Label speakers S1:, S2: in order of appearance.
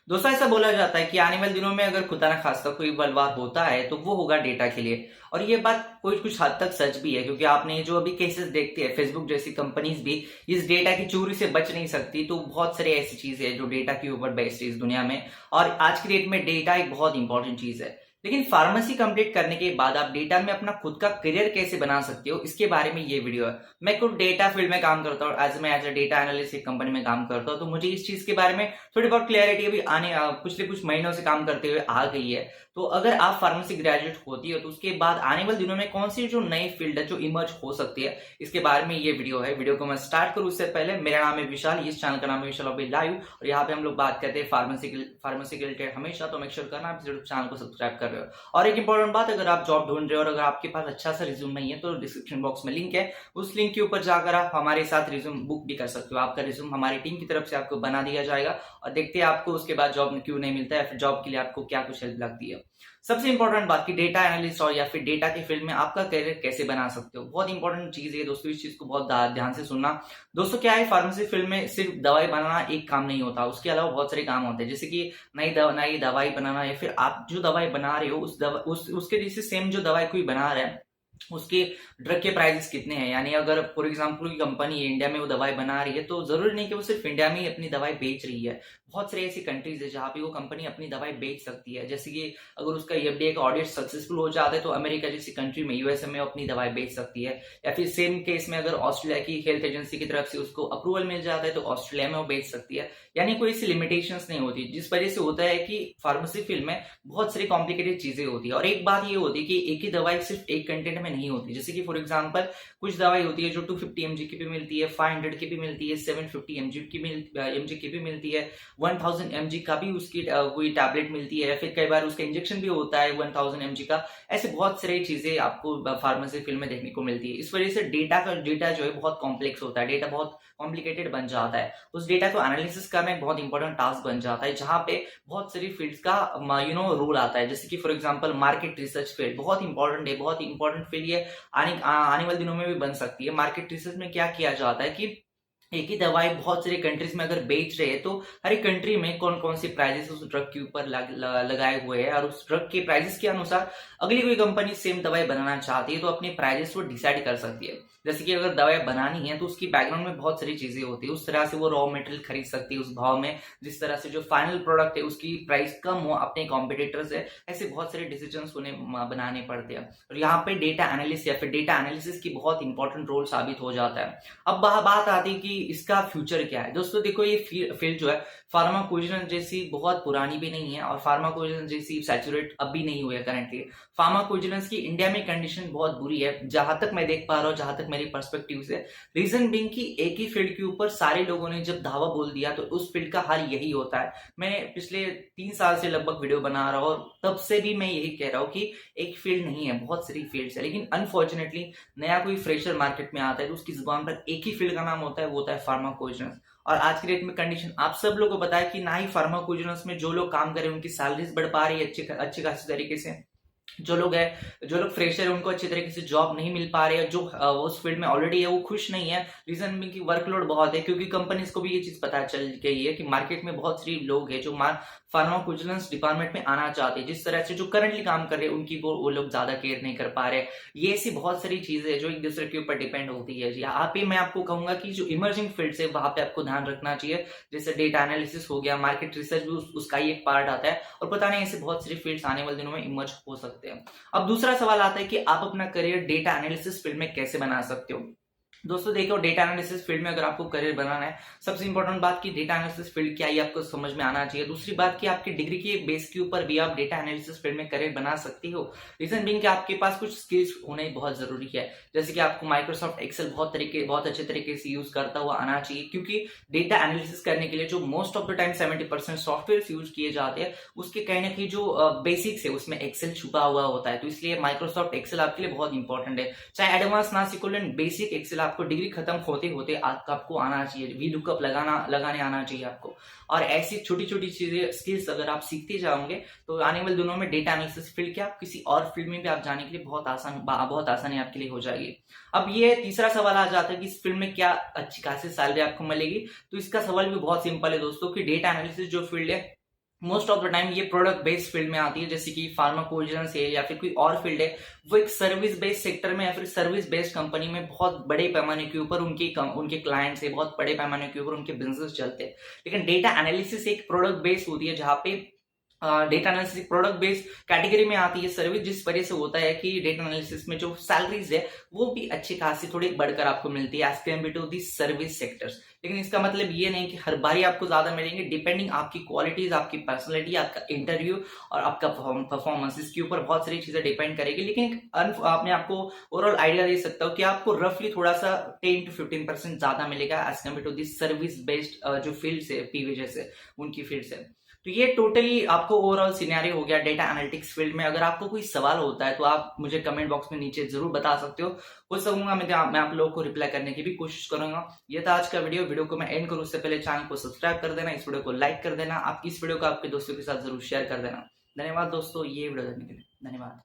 S1: दोस्तों ऐसा बोला जाता है कि आने वाले दिनों में अगर खुदा ना खास्ता कोई बलवार होता है तो वो होगा डेटा के लिए। और ये बात कोई कुछ हद तक सच भी है, क्योंकि आपने जो अभी केसेस देखते हैं, फेसबुक जैसी कंपनीज भी इस डेटा की चोरी से बच नहीं सकती। तो बहुत सारी ऐसी चीजें हैं जो डेटा के ऊपर बेस्ड है इस दुनिया में। और आज की डेट में डेटा एक बहुत इंपॉर्टेंट चीज है। लेकिन फार्मेसी कंप्लीट करने के बाद आप डेटा में अपना खुद का करियर कैसे बना सकते हो, इसके बारे में ये वीडियो है। मैं खुद डेटा फील्ड में काम करता हूँ, एज ए डेटा एनालिस्ट एक कंपनी में काम करता हूँ, तो मुझे इस चीज के बारे में थोड़ी बहुत क्लियरिटी अभी पिछले कुछ महीनों से काम करते हुए आ गई है। तो अगर आप फार्मेसी ग्रेजुएट होती हो तो उसके बाद आने वाले दिनों में कौन सी जो नई फील्ड है जो इमर्ज हो सकती है, इसके बारे में ये वीडियो है। वीडियो को मैं स्टार्ट करूँ उससे पहले, मेरा नाम है विशाल, इस चैनल का नाम है विशाल अभी लाइव, और यहाँ पे हम लोग बात करते हैं फार्मेसी के रिलेटेड हमेशा। तो मेक श्योर करना आप चैनल को सब्सक्राइब कर रहे हो। और एक इंपॉर्टेंट बात, अगर आप जॉब ढूंढ रहे हो और अगर आपके पास अच्छा सा रिज्यूम नहीं है तो डिस्क्रिप्शन बॉक्स में लिंक है, उस लिंक के ऊपर जाकर आप हमारे साथ रिज्यूम बुक भी कर सकते हो। आपका रिज्यूम हमारी टीम की तरफ से आपको बना दिया जाएगा और देखते हैं आपको उसके बाद जॉब क्यों नहीं मिलता है, फिर जॉब के लिए आपको क्या कुछ हेल्प लगती है। सबसे इंपॉर्टेंट बात कि डेटा एनालिस्ट और या फिर डेटा के फील्ड में आपका करियर कैसे बना सकते हो, बहुत इंपॉर्टेंट चीज है दोस्तों, इस चीज को बहुत ध्यान से सुनना। दोस्तों क्या है, फार्मेसी फील्ड में सिर्फ दवाई बनाना एक काम नहीं होता, उसके अलावा बहुत सारे काम होते हैं, जैसे कि नई दवाई बनाना, या फिर आप जो दवाई बना रहे हो उसके जैसे सेम जो दवाई कोई बना रहा है उसके ड्रग के प्राइसेस कितने हैं। यानी अगर फॉर एग्जांपल की कंपनी इंडिया में वो दवाई बना रही है तो जरूरी नहीं कि वो सिर्फ इंडिया में ही अपनी दवाई बेच रही है। बहुत सारी ऐसी कंट्रीज है जहाँ पे वो कंपनी अपनी दवाई बेच सकती है। जैसे कि अगर उसका एफडीए का ऑडिट सक्सेसफुल हो जाता है तो अमेरिका जैसी कंट्री में, यूएसए में अपनी दवाई बेच सकती है। या फिर सेम केस में अगर ऑस्ट्रेलिया की हेल्थ एजेंसी की तरफ से उसको अप्रूवल मिल जाता है तो ऑस्ट्रेलिया में वो बेच सकती है। यानी कोई ऐसी लिमिटेशंस नहीं होती, जिस वजह से होता है कि फार्मेसी फील्ड में बहुत सारी कॉम्प्लिकेटेड चीजें होती है। और एक बात ये होती है कि एक ही दवाई सिर्फ एक कंटेंट में नहीं होती। जैसे कि फॉर एग्जांपल कुछ दवाई होती है जो 250 mg की भी मिलती है, 500 की भी मिलती है, 750 mg की भी मिलती है, 1000 mg का भी उसकी कोई टैबलेट मिलती है, या फिर कई बार उसका इंजेक्शन भी होता है 1000 mg का। ऐसे बहुत सारी चीजें आपको फार्मेसी फील्ड में देखने को मिलती है। इस वजह से डेटा जो है बहुत कॉम्प्लेक्स होता है, डेटा बहुत कॉम्प्लिकेटेड बन जाता है। उस डेटा को एनालिसिस करना एक बहुत इंपॉर्टेंट टास्क बन जाता है, जहां पे बहुत सारी फील्ड्स का रोल आता है। जैसे कि for example market research field बहुत इंपॉर्टेंट है, बहुत इंपॉर्टेंट फील्ड ये आने वाले दिनों में भी बन सकती है। मार्केट रिसर्च में क्या किया जाता है कि एक ही दवाई बहुत सारी कंट्रीज में अगर बेच रहे हैं तो हर एक कंट्री में कौन कौन सी प्राइजेस उस ड्रग के ऊपर लगाए हुए हैं, और उस ड्रग के प्राइजेस के अनुसार अगली कोई कंपनी सेम दवाई बनाना चाहती है तो अपने प्राइजेस वो डिसाइड कर सकती है। जैसे कि अगर दवाई बनानी है तो उसकी बैकग्राउंड में बहुत सारी चीजें होती है, उस तरह से वो रॉ मटेरियल खरीद सकती है उस भाव में, जिस तरह से जो फाइनल प्रोडक्ट है उसकी प्राइस कम हो अपने कॉम्पिटिटर से। ऐसे बहुत सारे डिसीजन उन्हें बनाने पड़ते हैं, और यहाँ पे डेटा एनालिस्ट या फिर डेटा एनालिसिस की बहुत इंपॉर्टेंट रोल साबित हो जाता है। अब बात आती है कि इसका फ्यूचर क्या है। दोस्तों देखो, ये फील्ड जो है फार्माकोविजिलेंस जैसी बहुत पुरानी भी नहीं है और फार्माकोविजिलेंस जैसी सैचुरेट अब भी नहीं हुई है करंटली। फार्माकोविजिलेंस की इंडिया में कंडीशन बहुत बुरी है, जहां तक मैं देख पा रहा हूँ, जहां तक मेरी पर्सपेक्टिव से। रीजन बिंग कि एक ही फील्ड के ऊपर सारे लोगों ने जब धावा बोल दिया तो उस फील्ड का हाल यही होता है। मैं पिछले 3 साल से लगभग वीडियो बना रहा हूँ और तब से भी मैं यही कह रहा हूँ कि एक फील्ड नहीं है, बहुत सारी फील्ड्स है। लेकिन अनफॉर्चुनेटली नया कोई फ्रेशर मार्केट में आता है तो उसकी जुबान पर एक ही फील्ड का नाम होता है, वो होता है फार्माकोविजिलेंस। और आज की डेट में कंडीशन आप सब लोगों को पता है कि ना ही फार्माकोविजिलेंस में जो लोग काम कर रहे हैं उनकी सैलरीज बढ़ पा रही है अच्छी खासी तरीके से। जो लोग फ्रेशर है उनको अच्छी तरीके से जॉब नहीं मिल पा रही है, जो उस फील्ड में ऑलरेडी है वो खुश नहीं है। रीजन भी कि वर्कलोड बहुत है, क्योंकि कंपनीज को भी ये चीज पता चल गई है कि मार्केट में बहुत सारी लोग हैं जो फार्माकोविजिलेंस डिपार्टमेंट में आना चाहते हैं, जिस तरह से जो करंटली काम कर रहे हैं उनकी वो लोग ज्यादा केयर नहीं कर पा रहे। ये ऐसी बहुत सारी चीजें है जो एक दूसरे के ऊपर डिपेंड होती है। यहाँ पे मैं आपको कहूंगा कि जो इमर्जिंग फील्ड है वहां पे आपको ध्यान रखना चाहिए, जैसे डेटा एनालिसिस हो गया, मार्केट रिसर्च भी उसका ही एक पार्ट आता है। और पता नहीं ऐसे बहुत सारी फील्ड्स आने वाले दिनों में इमर्ज हो सकते हैं। अब दूसरा सवाल आता है कि आप अपना करियर डेटा एनालिसिस फील्ड में कैसे बना सकते हो। दोस्तों देखो, डेटा एनालिसिस फील्ड में अगर आपको करियर बनाना है, सबसे इंपॉर्टेंट बात कि डेटा एनालिसिस फील्ड क्या है आपको समझ में आना चाहिए। दूसरी बात कि आपकी डिग्री के बेस के ऊपर भी आप डेटा एनालिसिस फील्ड में करियर बना सकते हो। रीजन बीइंग कि आपके पास कुछ स्किल्स होने बहुत जरूरी है, जैसे कि आपको माइक्रोसॉफ्ट एक्सेल बहुत अच्छे तरीके से यूज करता हुआ आना चाहिए, क्योंकि डेटा एनालिसिस करने के लिए जो most of the time 70% software use किए जाते हैं उसके कहीं ना कहीं जो बेसिक्स है उसमें एक्सेल छुपा हुआ होता है। तो इसलिए माइक्रोसॉफ्ट एक्सेल आपके लिए बहुत इंपॉर्टेंट है। चाहे एडवांस ना सीखो, लेकिन बेसिक एक्सेल आपको डिग्री खत्म होते होते आपको आना चाहिए, वी लुकअप लगाने आना चाहिए आपको। और ऐसी छोटी छोटी चीजें स्किल्स अगर आप सीखते जाओगे तो आने वाले दिनों में डेटा एनालिसिस फील्ड क्या किसी और फील्ड में भी आप जाने के लिए बहुत आसानी आपके लिए हो जाएगी। अब ये तीसरा सवाल आ जाता है कि इस फील्ड में क्या अच्छी खासी सैलरी आपको मिलेगी। तो इसका सवाल भी बहुत सिंपल है दोस्तों, कि डेटा एनालिसिस जो फील्ड है मोस्ट ऑफ द टाइम ये प्रोडक्ट बेस्ड फील्ड में आती है, जैसे कि फार्माकोविजिलेंस है या फिर कोई और फील्ड है, वो एक सर्विस बेस्ड सेक्टर में या फिर सर्विस बेस्ड कंपनी में बहुत बड़े पैमाने के ऊपर उनके क्लाइंट्स से बहुत बड़े पैमाने के ऊपर उनके बिजनेस चलते हैं। लेकिन डेटा एनालिसिस एक प्रोडक्ट बेस्ड होती है, जहाँ पे data analysis product based category में आती है सर्विस, जिस वजह से होता है कि डेटा एनालिसिस में जो सैलरीज है वो भी अच्छी खासी थोड़ी बढ़कर आपको मिलती है as compare to the service sectors. लेकिन इसका मतलब ये नहीं कि हर बारी आपको ज्यादा मिलेंगे, डिपेंडिंग आपकी क्वालिटीज, आपकी पर्सनैलिटी, आपका इंटरव्यू और आपका परफॉर्मेंस, इसके ऊपर बहुत सारी चीजें डिपेंड करेगी। लेकिन आपने आपको ओवरऑल आइडिया दे सकता हूँ कि आपको रफली थोड़ा सा 10 to 15% ज्यादा मिलेगा as compare to the service based जो फील्ड है, पीवीजे से, उनकी फील्ड से। तो ये टोटली आपको ओवरऑल सिनेरियो हो गया डेटा एनालिटिक्स फील्ड में। अगर आपको कोई सवाल होता है तो आप मुझे कमेंट बॉक्स में नीचे जरूर बता सकते हो, हो सकूंगा मैं आप लोगों को रिप्लाई करने की भी कोशिश करूंगा। ये था आज का वीडियो को मैं एंड करूं उससे पहले चैनल को सब्सक्राइब कर देना, इस वीडियो को लाइक कर देना, आप इस वीडियो को आपके दोस्तों के साथ जरूर शेयर कर देना। धन्यवाद दोस्तों ये वीडियो देखने के लिए, धन्यवाद।